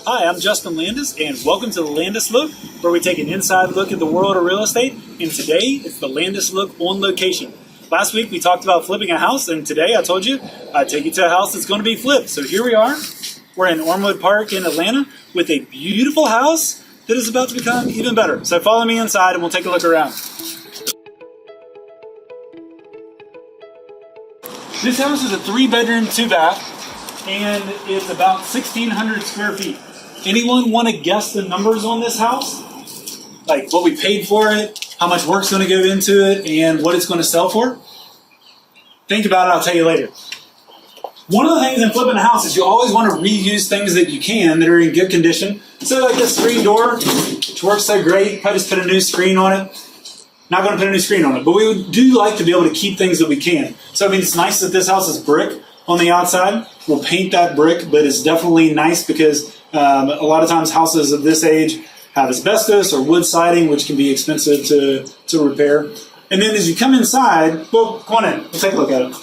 Hi, I'm Justin Landis, and welcome to the Landis Look, where we take an inside look at the world of real estate. And today, it's the Landis Look on location. Last week, we talked about flipping a house, and today, I told you, I'd take you to a house that's going to be flipped. So here we are. We're in Ormwood Park in Atlanta with a beautiful house that is about to become even better. So follow me inside, and we'll take a look around. This house is a 3-bedroom, 2-bath, and it's about 1,600 square feet. Anyone want to guess the numbers on this house? Like what we paid for it, how much work's going to go into it, and what it's going to sell for? Think about it, I'll tell you later. One of the things in flipping a house is you always want to reuse things that you can that are in good condition. So like this screen door, which works so great, I just put a new screen on it. Not going to put a new screen on it, but we do like to be able to keep things that we can. So I mean, it's nice that this house is brick on the outside. We'll paint that brick, but it's definitely nice because a lot of times houses of this age have asbestos or wood siding, which can be expensive to repair. And then as you come inside, well, come on in, we'll take a look at it.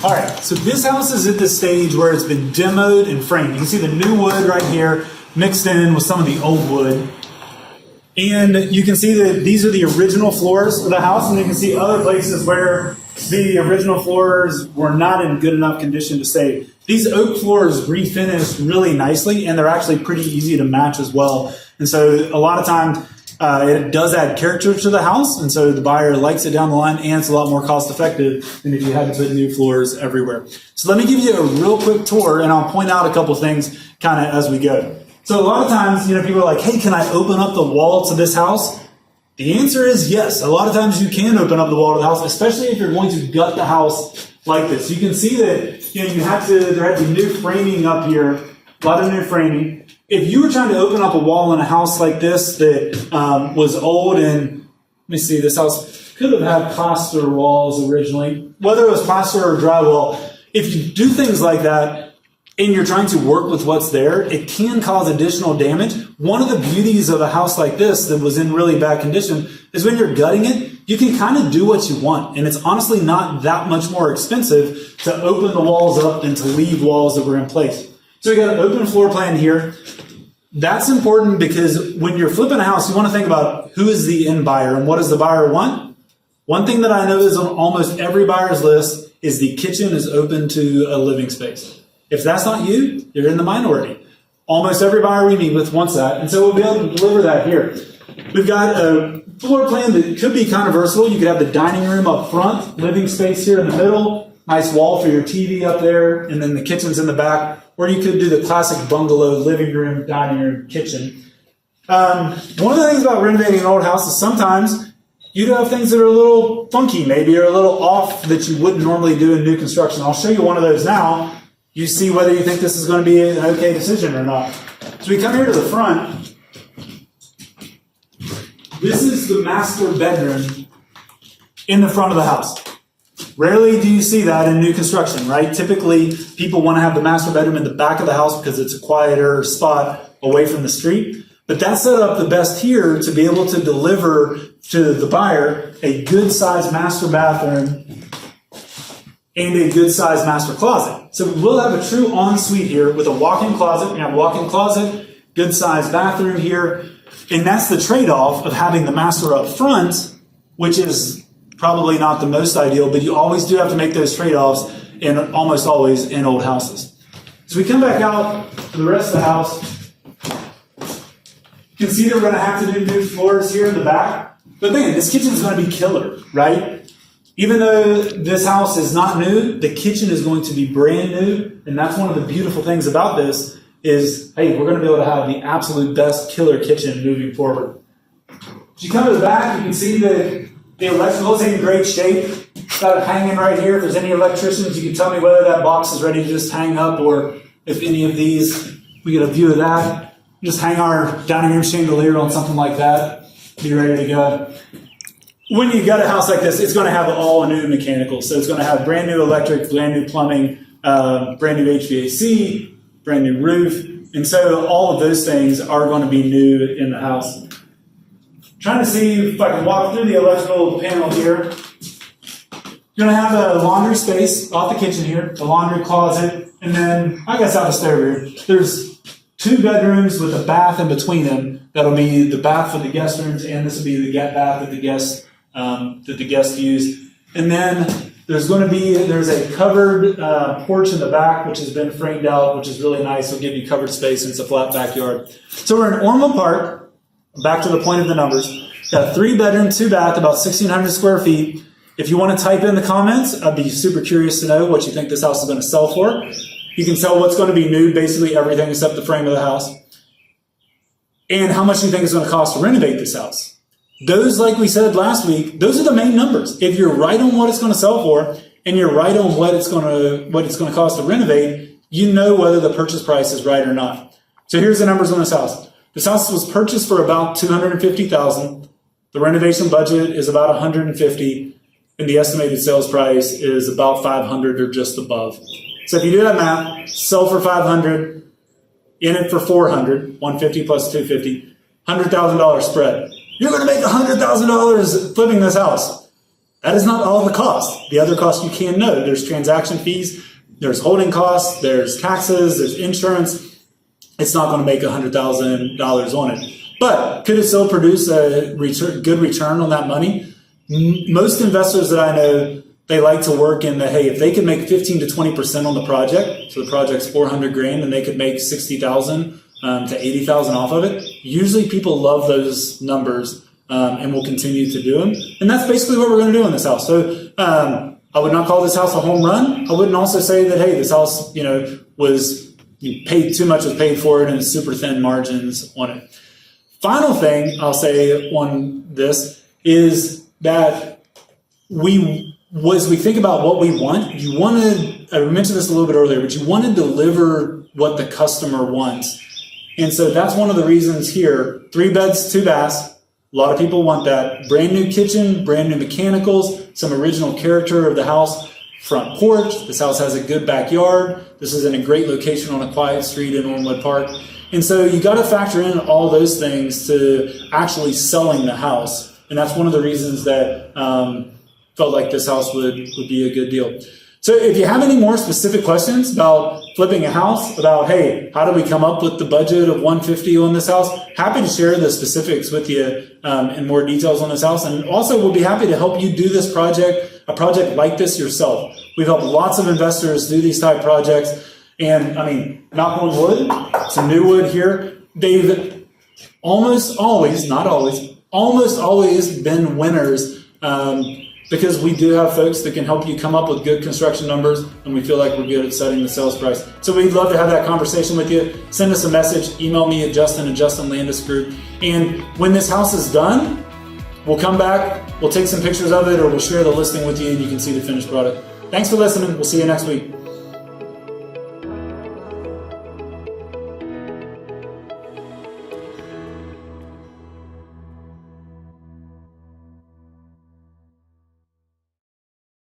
All right, so this house is at the stage where it's been demoed and framed. You can see the new wood right here mixed in with some of the old wood. And you can see that these are the original floors of the house, and you can see other places where the original floors were not in good enough condition to stay. These oak floors refinished really nicely, and they're actually pretty easy to match as well. And so a lot of times it does add character to the house, and so the buyer likes it down the line, and it's a lot more cost effective than if you had to put new floors everywhere. So let me give you a real quick tour, and I'll point out a couple things kind of as we go. So a lot of times, people are like, hey, can I open up the wall to this house? The answer is yes. A lot of times you can open up the wall to the house, especially if you're going to gut the house like this. You can see that there had to be new framing up here, a lot of new framing. If you were trying to open up a wall in a house like this that was old and, let me see, this house could have had plaster walls originally, whether it was plaster or drywall. If you do things like that, and you're trying to work with what's there, it can cause additional damage. One of the beauties of a house like this that was in really bad condition is when you're gutting it, you can kind of do what you want. And it's honestly not that much more expensive to open the walls up than to leave walls that were in place. So we got an open floor plan here. That's important because when you're flipping a house, you want to think about who is the end buyer and what does the buyer want. One thing that I know is on almost every buyer's list is the kitchen is open to a living space. If that's not you, you're in the minority. Almost every buyer we meet with wants that, and so we'll be able to deliver that here. We've got a floor plan that could be kind of versatile. You could have the dining room up front, living space here in the middle, nice wall for your TV up there, and then the kitchen's in the back. Or you could do the classic bungalow, living room, dining room, kitchen. One of the things about renovating an old house is sometimes you do have things that are a little funky, maybe, or a little off that you wouldn't normally do in new construction. I'll show you one of those now. You see whether you think this is going to be an okay decision or not. So we come here to the front. This is the master bedroom in the front of the house. Rarely do you see that in new construction, right? Typically, people want to have the master bedroom in the back of the house because it's a quieter spot away from the street. But that's set up the best here to be able to deliver to the buyer a good-sized master bathroom and a good-sized master closet. So we will have a true ensuite here with a walk-in closet. We have a walk-in closet, good-sized bathroom here, and that's the trade-off of having the master up front, which is probably not the most ideal, but you always do have to make those trade-offs, and almost always in old houses. So we come back out to the rest of the house. You can see that we're going to have to do new floors here in the back, but man, this kitchen is going to be killer, right? Even though this house is not new, the kitchen is going to be brand new. And that's one of the beautiful things about this is, hey, we're going to be able to have the absolute best killer kitchen moving forward. As you come to the back, you can see that the electrical is in great shape. Got it hanging right here. If there's any electricians, you can tell me whether that box is ready to just hang up or if any of these, we get a view of that. Just hang our dining room chandelier on something like that. Be ready to go. When you got a house like this, it's going to have all new mechanical. So it's going to have brand new electric, brand new plumbing, brand new HVAC, brand new roof. And so all of those things are going to be new in the house. Trying to see if I can walk through the electrical panel here. You're gonna have a laundry space off the kitchen here, the laundry closet, and then I guess I'll just stay over here. There's 2 bedrooms with a bath in between them. That'll be the bath for the guest rooms, and this will be the bath that the guests use. And then there's a covered porch in the back, which has been framed out, which is really nice. It'll give you covered space, and it's a flat backyard. So we're in Ormond Park. Back to the point of the numbers. Got a 3-bedroom, 2-bath, about 1,600 square feet. If you want to type in the comments, I'd be super curious to know what you think this house is going to sell for. You can tell what's going to be new, basically everything except the frame of the house. And how much you think it's going to cost to renovate this house. Those, like we said last week, those are the main numbers. If you're right on what it's going to sell for, and you're right on what it's going to cost to renovate, you know whether the purchase price is right or not. So here's the numbers on this house. This house was purchased for about $250,000. The renovation budget is about $150,000. And the estimated sales price is about $500,000 or just above. So if you do that math, sell for $500,000, in it for $400,000, $150,000 plus $250,000, $100,000 spread. You're going to make $100,000 flipping this house. That is not all the cost. The other costs you can know. There's transaction fees, there's holding costs, there's taxes, there's insurance. It's not going to make $100,000 on it. But could it still produce a good return on that money? Most investors that I know, they like to work in the, hey, if they can make 15 to 20% on the project, so the project's $400,000 and they could make $60,000 to $80,000 off of it, usually people love those numbers and will continue to do them. And that's basically what we're going to do in this house. So I would not call this house a home run. I wouldn't also say that, hey, this house, was paid too much was paid for it and super thin margins on it. Final thing I'll say on this is that we think about what we want, I mentioned this a little bit earlier, but you want to deliver what the customer wants. And so that's one of the reasons here, 3 beds, 2 baths. A lot of people want that. Brand new kitchen, brand new mechanicals, some original character of the house, front porch. This house has a good backyard. This is in a great location on a quiet street in Ormwood Park. And so you got to factor in all those things to actually selling the house. And that's one of the reasons that felt like this house would be a good deal. So if you have any more specific questions about flipping a house, about, hey, how do we come up with the budget of $150,000 on this house? Happy to share the specifics with you and more details on this house. And also we'll be happy to help you do this project, a project like this yourself. We've helped lots of investors do these type projects. And I mean, knock on wood, some new wood here. They've almost always, not always, almost always been winners because we do have folks that can help you come up with good construction numbers, and we feel like we're good at setting the sales price. So we'd love to have that conversation with you. Send us a message, email me at Justin Landis Group. And when this house is done, we'll come back, we'll take some pictures of it, or we'll share the listing with you and you can see the finished product. Thanks for listening. We'll see you next week.